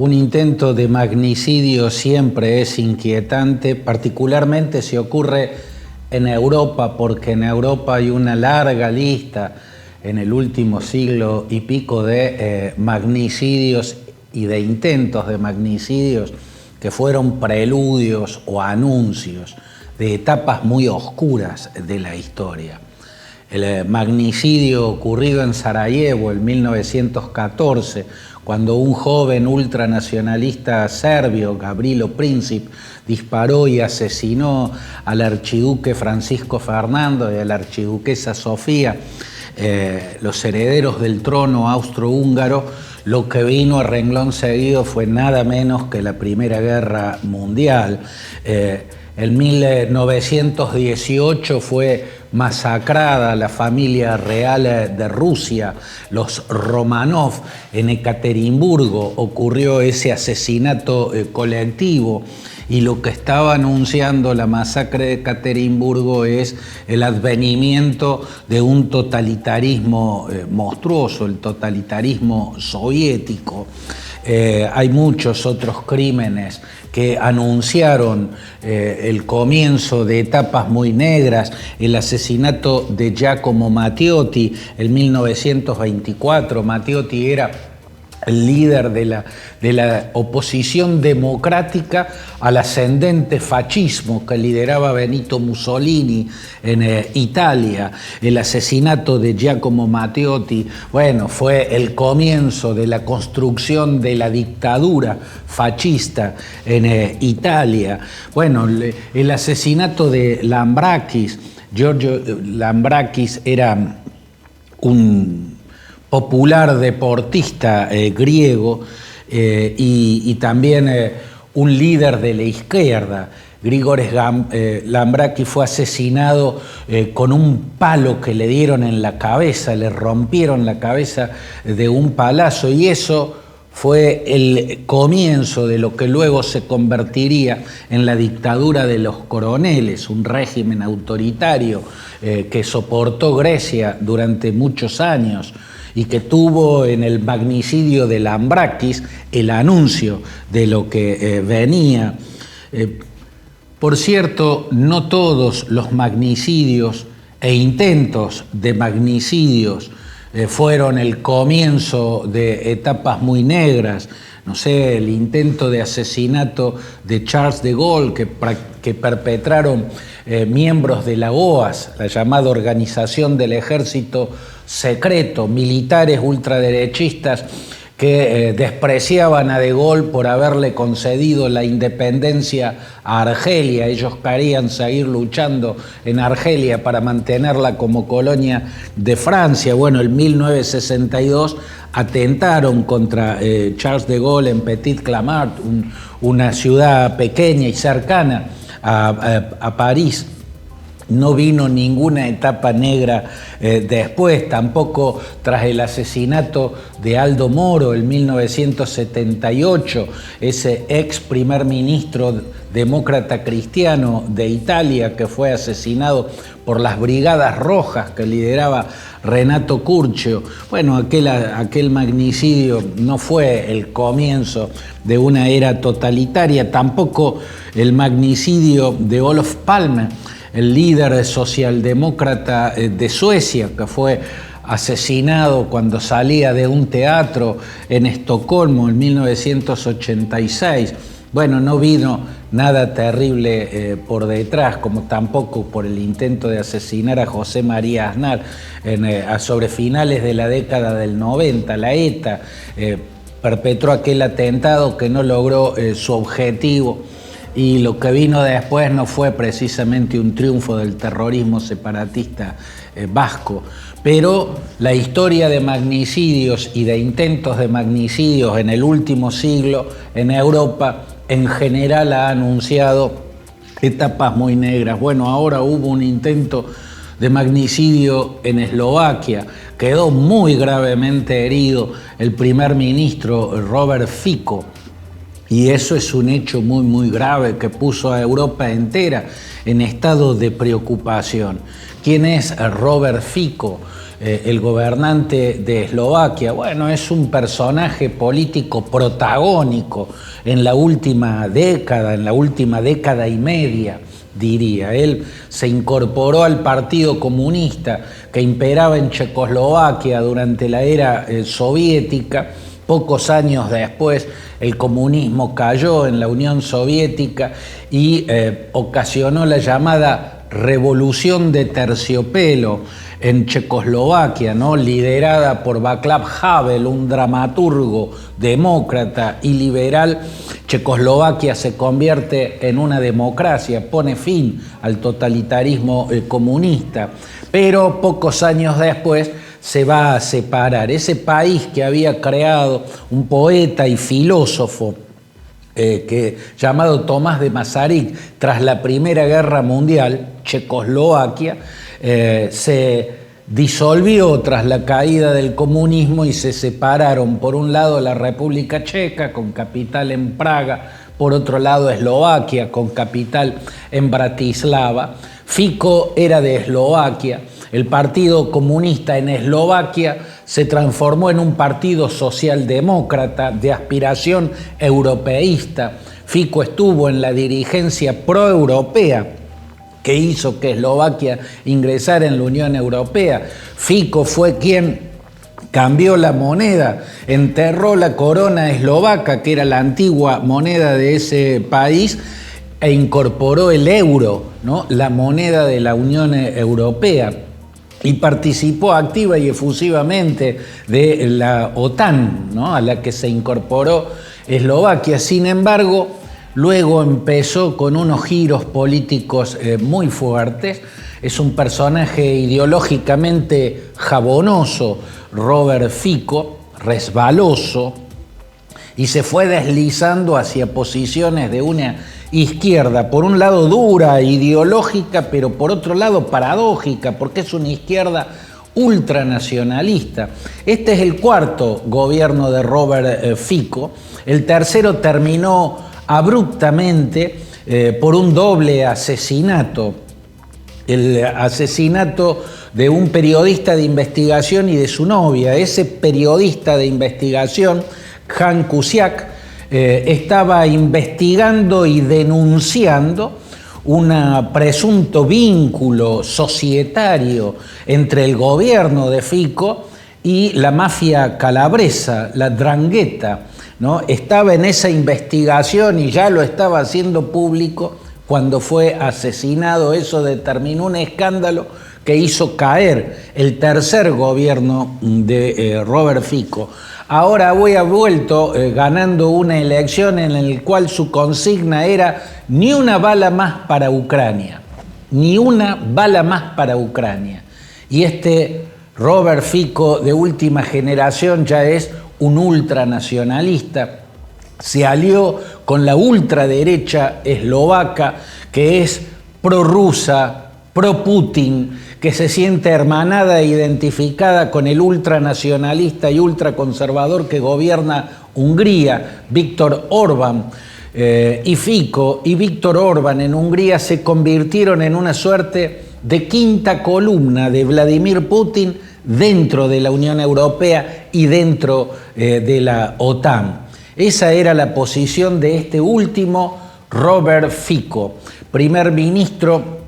Un intento de magnicidio siempre es inquietante, particularmente si ocurre en Europa, porque en Europa hay una larga lista en el último siglo y pico de magnicidios y de intentos de magnicidios que fueron preludios o anuncios de etapas muy oscuras de la historia. El magnicidio ocurrido en Sarajevo en 1914, cuando un joven ultranacionalista serbio, Gavrilo Princip, disparó y asesinó al archiduque Francisco Fernando y a la archiduquesa Sofía, los herederos del trono austrohúngaro. Lo que vino a renglón seguido fue nada menos que la Primera Guerra Mundial. En 1918 fue masacrada la familia real de Rusia, los Romanov. En Ekaterimburgo ocurrió ese asesinato colectivo, y lo que estaba anunciando la masacre de Ekaterimburgo es el advenimiento de un totalitarismo monstruoso, el totalitarismo soviético. Hay muchos otros crímenes que anunciaron el comienzo de etapas muy negras. El asesinato de Giacomo Matteotti en 1924. Matteotti era el líder de la oposición democrática al ascendente fascismo que lideraba Benito Mussolini en Italia. El asesinato de Giacomo Matteotti, bueno, fue el comienzo de la construcción de la dictadura fascista en Italia. Bueno, el asesinato de Lambrakis. Giorgio Lambrakis era un popular deportista griego y también un líder de la izquierda. Grigoris Lambrakis fue asesinado con un palo que le dieron en la cabeza, le rompieron la cabeza de un palazo, y eso fue el comienzo de lo que luego se convertiría en la dictadura de los coroneles, un régimen autoritario que soportó Grecia durante muchos años, y que tuvo en el magnicidio de Lambrakis el anuncio de lo que venía. Por cierto, no todos los magnicidios e intentos de magnicidios fueron el comienzo de etapas muy negras. No sé, el intento de asesinato de Charles de Gaulle que perpetraron miembros de la OAS, la llamada Organización del Ejército Secreto, militares ultraderechistas que despreciaban a de Gaulle por haberle concedido la independencia a Argelia. Ellos querían seguir luchando en Argelia para mantenerla como colonia de Francia. Bueno, en 1962 atentaron contra Charles de Gaulle en Petit Clamart, una ciudad pequeña y cercana a París. No vino ninguna etapa negra después, tampoco tras el asesinato de Aldo Moro en 1978, ese ex primer ministro demócrata cristiano de Italia que fue asesinado por las Brigadas Rojas que lideraba Renato Curcio. Bueno, aquel magnicidio no fue el comienzo de una era totalitaria, tampoco el magnicidio de Olof Palme, el líder socialdemócrata de Suecia, que fue asesinado cuando salía de un teatro en Estocolmo en 1986. Bueno, no vino nada terrible por detrás, como tampoco por el intento de asesinar a José María Aznar sobre finales de la década del 90. La ETA perpetró aquel atentado que no logró su objetivo. Y lo que vino después no fue precisamente un triunfo del terrorismo separatista vasco, pero la historia de magnicidios y de intentos de magnicidios en el último siglo en Europa en general ha anunciado etapas muy negras. Bueno, ahora hubo un intento de magnicidio en Eslovaquia. Quedó muy gravemente herido el primer ministro Robert Fico. Y eso es un hecho muy, muy grave que puso a Europa entera en estado de preocupación. ¿Quién es Robert Fico? el gobernante de Eslovaquia. Bueno, es un personaje político protagónico en la última década y media, diría. Él se incorporó al Partido Comunista que imperaba en Checoslovaquia durante la era soviética. Pocos años después, el comunismo cayó en la Unión Soviética y ocasionó la llamada Revolución de Terciopelo en Checoslovaquia, ¿no? Liderada por Václav Havel, un dramaturgo demócrata y liberal. Checoslovaquia se convierte en una democracia, pone fin al totalitarismo comunista, pero pocos años después se va a separar. Ese país que había creado un poeta y filósofo llamado Tomás de Masaryk tras la Primera Guerra Mundial, Checoslovaquia, se disolvió tras la caída del comunismo y se separaron, por un lado la República Checa con capital en Praga, por otro lado Eslovaquia con capital en Bratislava. Fico era de Eslovaquia. El Partido Comunista en Eslovaquia se transformó en un partido socialdemócrata de aspiración europeísta. Fico estuvo en la dirigencia proeuropea que hizo que Eslovaquia ingresara en la Unión Europea. Fico fue quien cambió la moneda, enterró la corona eslovaca, que era la antigua moneda de ese país, e incorporó el euro, ¿no? La moneda de la Unión Europea, y participó activa y efusivamente de la OTAN, ¿no? A la que se incorporó Eslovaquia. Sin embargo, luego empezó con unos giros políticos muy fuertes. Es un personaje ideológicamente jabonoso, Robert Fico, resbaloso, y se fue deslizando hacia posiciones de una izquierda, por un lado dura, ideológica, pero por otro lado paradójica, porque es una izquierda ultranacionalista. Este es el cuarto gobierno de Robert Fico. El tercero terminó abruptamente por un doble asesinato. El asesinato de un periodista de investigación y de su novia. Ese periodista de investigación, Jan Cusack, estaba investigando y denunciando un presunto vínculo societario entre el gobierno de Fico y la mafia calabresa, la 'Ndrangheta, ¿no? Estaba en esa investigación y ya lo estaba haciendo público cuando fue asesinado. Eso determinó un escándalo que hizo caer el tercer gobierno de Robert Fico. Ahora ha vuelto ganando una elección en la cual su consigna era ni una bala más para Ucrania, ni una bala más para Ucrania. Y este Robert Fico de última generación ya es un ultranacionalista. Se alió con la ultraderecha eslovaca, que es prorrusa, pro-Putin, que se siente hermanada e identificada con el ultranacionalista y ultraconservador que gobierna Hungría, Viktor Orbán. Y Fico y Viktor Orbán en Hungría se convirtieron en una suerte de quinta columna de Vladimir Putin dentro de la Unión Europea y dentro de la OTAN. Esa era la posición de este último Robert Fico, primer ministro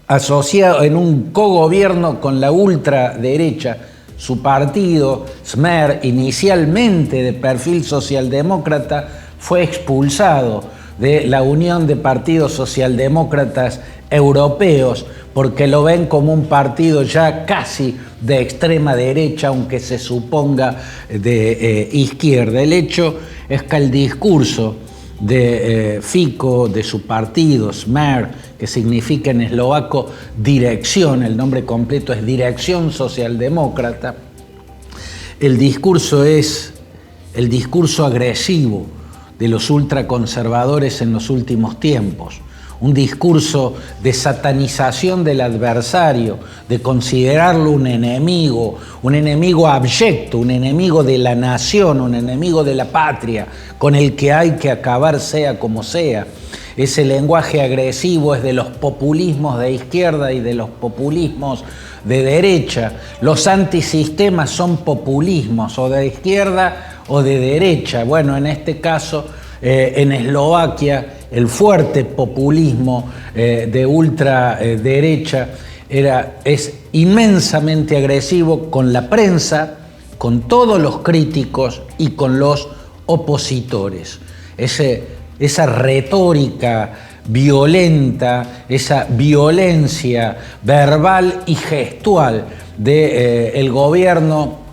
asociado en un cogobierno con la ultraderecha. Su partido, Smer, inicialmente de perfil socialdemócrata, fue expulsado de la Unión de Partidos Socialdemócratas Europeos porque lo ven como un partido ya casi de extrema derecha, aunque se suponga de izquierda. El hecho es que el discurso de Fico, de su partido, Smer, que significa en eslovaco dirección, el nombre completo es Dirección Socialdemócrata, el discurso es el discurso agresivo de los ultraconservadores en los últimos tiempos. Un discurso de satanización del adversario, de considerarlo un enemigo abyecto, un enemigo de la nación, un enemigo de la patria, con el que hay que acabar sea como sea. ese lenguaje agresivo es de los populismos de izquierda y de los populismos de derecha. Los antisistemas son populismos o de izquierda o de derecha. Bueno, en este caso, en Eslovaquia, el fuerte populismo de ultraderecha es inmensamente agresivo con la prensa, con todos los críticos y con los opositores. Esa retórica violenta, esa violencia verbal y gestual del gobierno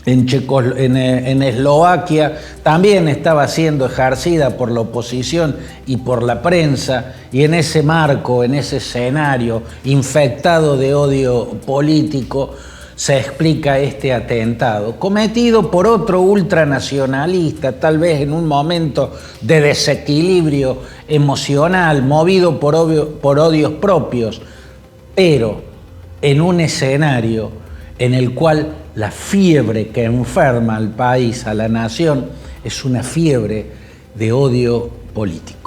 en Eslovaquia también estaba siendo ejercida por la oposición y por la prensa, y en ese marco, en ese escenario infectado de odio político, se explica este atentado, cometido por otro ultranacionalista, tal vez en un momento de desequilibrio emocional, movido por odios propios, pero en un escenario en el cual la fiebre que enferma al país, a la nación, es una fiebre de odio político.